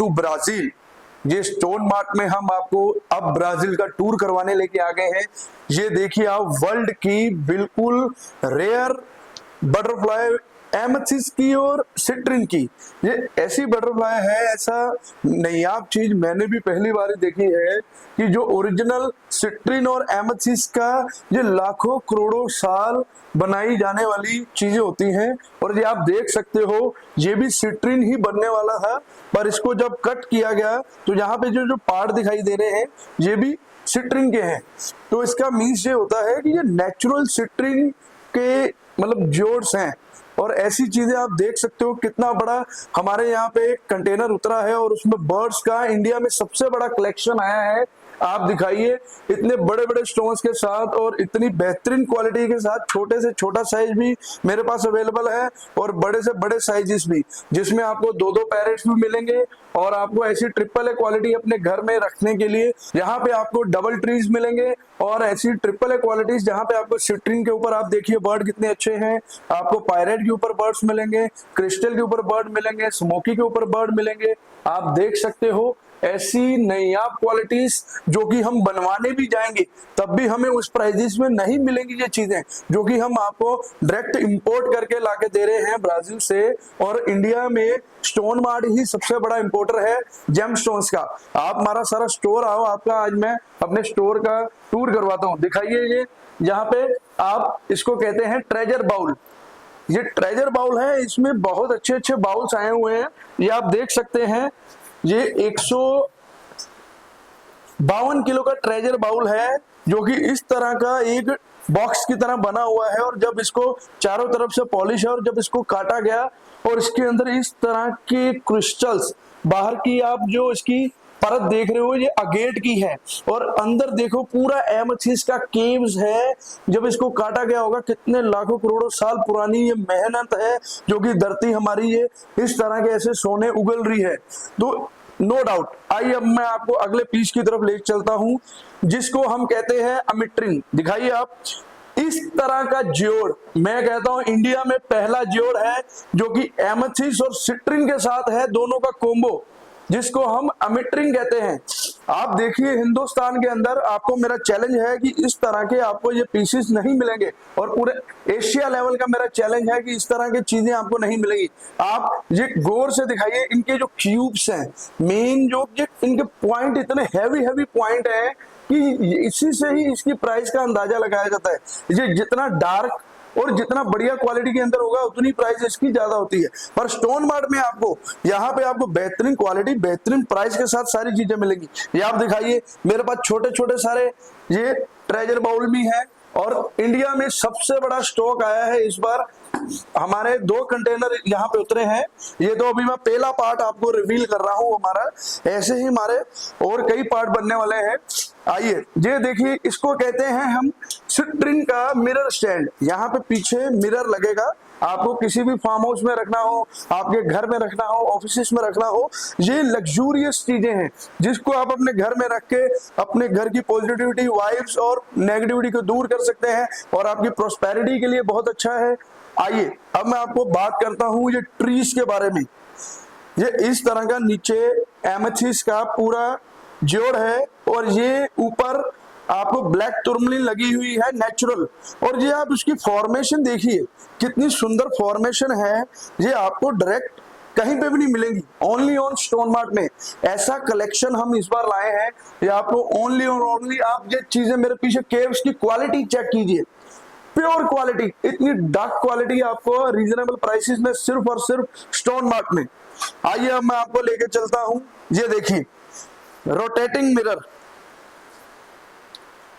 To Brazil. ये Stone Mart में हम आपको अब ब्राजील का टूर करवाने लेके आ गए हैं। ये देखिए आप, वर्ल्ड की बिल्कुल रेयर बटरफ्लाई एमेथिस्ट की और सिट्रिन की, ये ऐसी बटरफ्लाई है, ऐसा नायाब चीज मैंने भी पहली बार देखी है कि जो ओरिजिनल सिट्रिन और एमेथिस्ट का ये लाखों करोड़ों साल बनाई जाने वाली चीजें होती हैं। और ये आप देख सकते हो, ये भी सिट्रिन ही बनने वाला था, पर इसको जब कट किया गया तो यहाँ पे जो जो पार्ट दिखाई दे रहे हैं ये भी सिट्रिन के हैं। तो इसका मीन्स ये होता है कि ये नेचुरल सिट्रिन के मतलब जोड्स हैं। और ऐसी चीजें आप देख सकते हो, कितना बड़ा हमारे यहाँ पे कंटेनर उतरा है और उसमें बर्ड्स का इंडिया में सबसे बड़ा कलेक्शन आया है। आप दिखाइए, इतने बड़े बड़े स्टोन्स के साथ और इतनी बेहतरीन क्वालिटी के साथ, छोटे से छोटा साइज भी मेरे पास अवेलेबल है और बड़े से बड़े साइजेस भी, जिसमें आपको दो दो पैरेट्स भी मिलेंगे। और आपको ऐसी ट्रिपल ए क्वालिटी अपने घर में रखने के लिए यहाँ पे आपको डबल ट्रीज मिलेंगे और ऐसी ट्रिपल ए क्वालिटीज जहाँ पे आपको सिट्रिन के ऊपर आप देखिए बर्ड कितने अच्छे हैं, आपको पायरेट के ऊपर बर्ड्स मिलेंगे, क्रिस्टल के ऊपर बर्ड मिलेंगे, स्मोकी के ऊपर बर्ड मिलेंगे। आप देख सकते हो ऐसी नायाब क्वालिटीज जो कि हम बनवाने भी जाएंगे तब भी हमें उस प्राइजेस में नहीं मिलेंगी ये चीजें, जो कि हम आपको डायरेक्ट इंपोर्ट करके लाके दे रहे हैं ब्राजील से। और इंडिया में स्टोन मार्ट ही सबसे बड़ा इंपोर्टर है जेम स्टोन्स का। आप हमारा सारा स्टोर आओ, आपका आज मैं अपने स्टोर का टूर करवाता हूँ। दिखाइए, ये यहाँ पे आप इसको कहते हैं ट्रेजर बाउल। ये ट्रेजर बाउल है, इसमें बहुत अच्छे अच्छे बाउल्स आए हुए हैं। ये आप देख सकते हैं, ये 152 किलो का ट्रेजर बाउल है जो कि इस तरह का एक बॉक्स की तरह बना हुआ है। और जब इसको चारों तरफ से पॉलिश है और जब इसको काटा गया और इसके अंदर इस तरह के क्रिस्टल्स, बाहर की आप जो इसकी परत देख रहे हो ये अगेट की है और अंदर देखो पूरा एमेथिस्ट का केव्स है। जब इसको काटा गया होगा, कितने लाखों करोड़ों साल पुरानी ये मेहनत है जो कि धरती हमारी ये इस तरह के ऐसे सोने उगल रही है। तो नो डाउट, आइए अब मैं आपको अगले पीस की तरफ ले चलता हूं जिसको हम कहते हैं अमिट्रिन। दिखाइए आप, इस तरह का जोड़ मैं कहता हूं इंडिया में पहला जोड़ है जो कि एमेथिस्ट और सिट्रिन के साथ है, दोनों का कोम्बो, जिसको हम अमिट्रिन कहते हैं। आप देखिए, हिंदुस्तान के अंदर आपको मेरा चैलेंज है कि इस तरह के आपको ये पीसेस नहीं मिलेंगे और पूरे एशिया लेवल का मेरा चैलेंज है कि इस तरह की चीजें आपको नहीं मिलेगी। आप ये गौर से दिखाइए, इनके जो क्यूब्स हैं, मेन जो इनके पॉइंट इतने हैवी हैवी पॉइंट है कि इसी से ही इसकी प्राइस का अंदाजा लगाया जाता है। ये जितना डार्क और जितना बढ़िया क्वालिटी के अंदर होगा उतनी प्राइस इसकी ज्यादा होती है। पर स्टोन मार्ट में आपको यहाँ पे आपको बेहतरीन क्वालिटी, बेहतरीन प्राइस के साथ सारी चीजें मिलेंगी। ये आप दिखाइए, मेरे पास छोटे छोटे सारे ये ट्रेजर बाउल भी है और इंडिया में सबसे बड़ा स्टॉक आया है इस बार। हमारे 2 कंटेनर यहाँ पे उतरे हैं। ये तो अभी मैं पहला पार्ट आपको रिवील कर रहा हूँ हमारा, ऐसे ही हमारे और कई पार्ट बनने वाले हैं। आइए, ये देखिए, इसको कहते हैं हम सिट्रिन का मिरर स्टैंड। यहाँ पे पीछे मिरर लगेगा, आपको किसी भी फार्म हाउस में रखना हो, आपके घर में रखना हो, ऑफिस में रखना हो, ये लग्जूरियस चीजें हैं जिसको आप अपने घर में रख के अपने घर की पॉजिटिविटी, वाइब्स और नेगेटिविटी को दूर कर सकते हैं और आपकी प्रोस्पेरिटी के लिए बहुत अच्छा है। आइए अब मैं आपको बात करता हूँ ये ट्रीज के बारे में। ये इस तरह का नीचे एमेथिस्ट का पूरा जोड़ है और ये ऊपर आपको ब्लैक टुर्मलिन लगी हुई है नेचुरल। और ये आप इसकी फॉर्मेशन देखिए, कितनी सुंदर फॉर्मेशन है। ये आपको डायरेक्ट कहीं पे भी नहीं मिलेंगी, ओनली ऑन स्टोन मार्ट में। ऐसा कलेक्शन हम इस बार लाए हैं, ये आपको ओनली और ओनली। आप ये चीजें मेरे पीछे केव्स की क्वालिटी चेक कीजिए, प्योर क्वालिटी, इतनी डार्क क्वालिटी आपको रीजनेबल प्राइसेस में सिर्फ और सिर्फ स्टोन मार्ट में। आइए अब मैं आपको लेके चलता हूं, ये देखिए रोटेटिंग मिरर।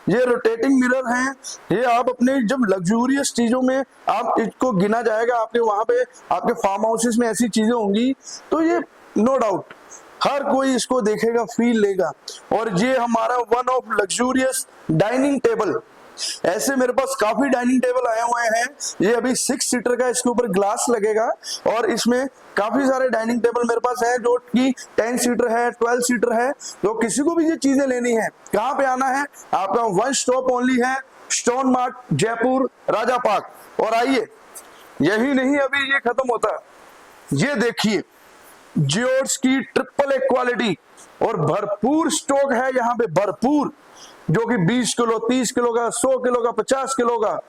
ये रोटेटिंग मिरर हैं, ये आप अपने जब लग्जूरियस चीजों में आप इसको गिना जाएगा, आपके वहां पे आपके फार्म हाउसेस में ऐसी चीजें होंगी तो ये नो डाउट हर कोई इसको देखेगा, फील लेगा। और ये हमारा one of luxurious dining table. ऐसे मेरे पास काफी डाइनिंग टेबल आए हुए हैं। ये अभी 6 सीटर का, इसके ऊपर ग्लास लगेगा और इसमें काफी सारे डाइनिंग टेबल मेरे पास है जो कि 10 सीटर है, 12 सीटर है। तो किसी को भी ये चीजें लेनी है, कहाँ पे आना है, आपका वन स्टॉप ओनली है, स्टोन मार्ट, जयपुर, राजा पार्क। और आइए, यही नहीं अभी ये खत्म होता, ये देखिए जियोड्स की ट्रिपल ए क्वालिटी और भरपूर स्टॉक है यहाँ पे, भरपूर, जो कि 20 किलो, 30 किलो का, 100 किलो का, 50 किलो का,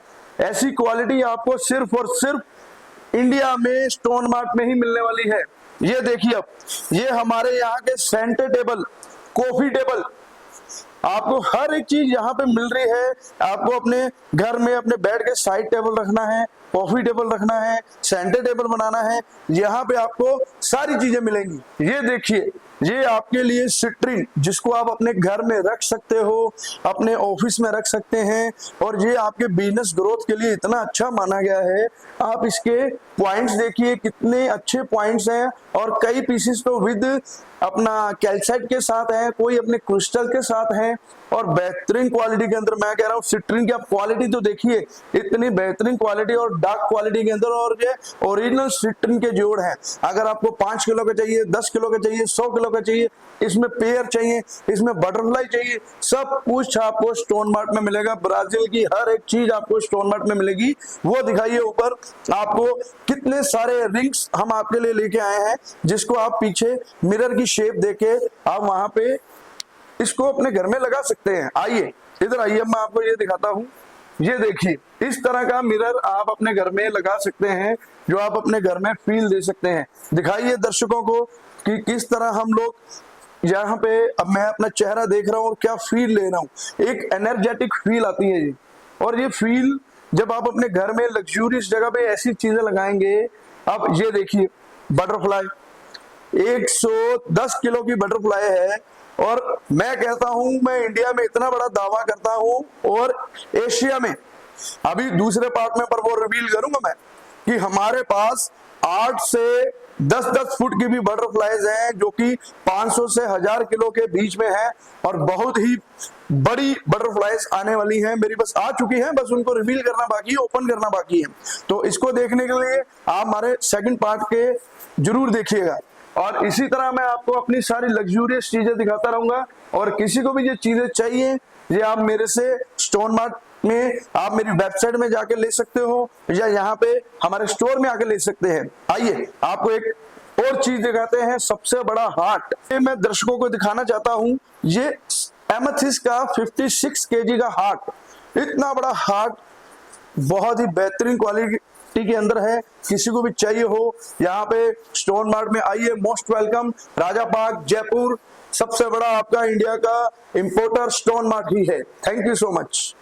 ऐसी क्वालिटी आपको सिर्फ और सिर्फ इंडिया में स्टोन मार्ट में ही मिलने वाली है। ये देखिए, अब ये हमारे यहाँ के सेंटर टेबल, कॉफी टेबल, आपको हर एक चीज यहाँ पे मिल रही है। आपको अपने घर में अपने बेड के साइड टेबल रखना है, कॉफी टेबल रखना है, सेंटर टेबल बनाना है, यहाँ पे आपको सारी चीजें मिलेंगी। ये देखिए, ये आपके लिए सिट्रिन, जिसको आप अपने घर में रख सकते हो, अपने ऑफिस में रख सकते हैं, और ये आपके बिजनेस ग्रोथ के लिए इतना अच्छा माना गया है। आप इसके पॉइंट्स देखिए, कितने अच्छे पॉइंट्स हैं, और कई पीसेस तो विद अपना कैल्साइट के साथ है, कोई अपने क्रिस्टल के साथ है, और बेहतरीन क्वालिटी के अंदर। मैं कह रहा हूँ सिट्रिन की आप क्वालिटी तो देखिए, इतनी बेहतरीन क्वालिटी और डार्क क्वालिटी के अंदर, और ये ओरिजिनल सिट्रिन के जोड़ हैं। अगर आपको 5 किलो का चाहिए, 10 किलो का चाहिए, 100 किलो का चाहिए, इसमें पेयर चाहिए, इसमें बटरफ्लाई चाहिए, सब कुछ आपको स्टोन मार्ट में मिलेगा। ब्राजील की हर एक चीज आपको स्टोन मार्ट में मिलेगी। वो दिखाइए ऊपर, आपको कितने सारे रिंग्स हम आपके लिए लेके आए हैं, जिसको आप पीछे मिरर की शेप देके आप वहां पे इसको अपने घर में लगा सकते हैं। आइए इधर आइए, मैं आपको ये दिखाता हूँ। ये देखिए, इस तरह का मिरर आप अपने घर में लगा सकते हैं, जो आप अपने घर में फील दे सकते हैं। दिखाइए दर्शकों को कि किस तरह हम लोग यहाँ पे, अब मैं अपना चेहरा देख रहा हूँ और क्या फील ले रहा हूँ। एक एनर्जेटिक फील आती है ये, और ये फील जब आप अपने घर में लग्जूरियस जगह पे ऐसी चीजें लगाएंगे। आप ये देखिए, बटरफ्लाई 110 किलो की बटरफ्लाई है, और मैं कहता हूं, मैं इंडिया में इतना बड़ा दावा करता हूं, और एशिया में, अभी दूसरे पार्ट में पर वो रिवील करूंगा मैं, कि हमारे पास 8 से 10-10 फुट की भी बटरफ्लाईज हैं, जो कि 500 से 1000 किलो के बीच में है, और बहुत ही बड़ी बटरफ्लाईज आने वाली हैं। मेरी बस आ चुकी हैं, बस उनको रिवील करना बाकी है, ओपन करना बाकी है। तो इसको देखने के लिए आप हमारे सेकंड पार्ट के जरूर देखिएगा। और इसी तरह मैं आपको अपनी सारी लग्जूरियस चीजें दिखाता रहूंगा, और किसी को भी ये चीजें चाहिए, ये आप मेरे से स्टोन मार्ट में, आप मेरी वेबसाइट में जाके ले सकते हो, या यहाँ पे हमारे स्टोर में आके ले सकते हैं। आइए आपको एक और चीज दिखाते हैं, सबसे बड़ा हार्ट। ये मैं दर्शकों को दिखाना चाहता हूँ, ये एमेथिस्ट का 56 केजी का हार्ट। इतना बड़ा हार्ट बहुत ही बेहतरीन क्वालिटी के अंदर है। किसी को भी चाहिए हो, यहाँ पे स्टोन मार्ट में आइए, मोस्ट वेलकम। राजा पार्क, जयपुर, सबसे बड़ा आपका इंडिया का इंपोर्टर स्टोन मार्ट ही है। Thank you so much.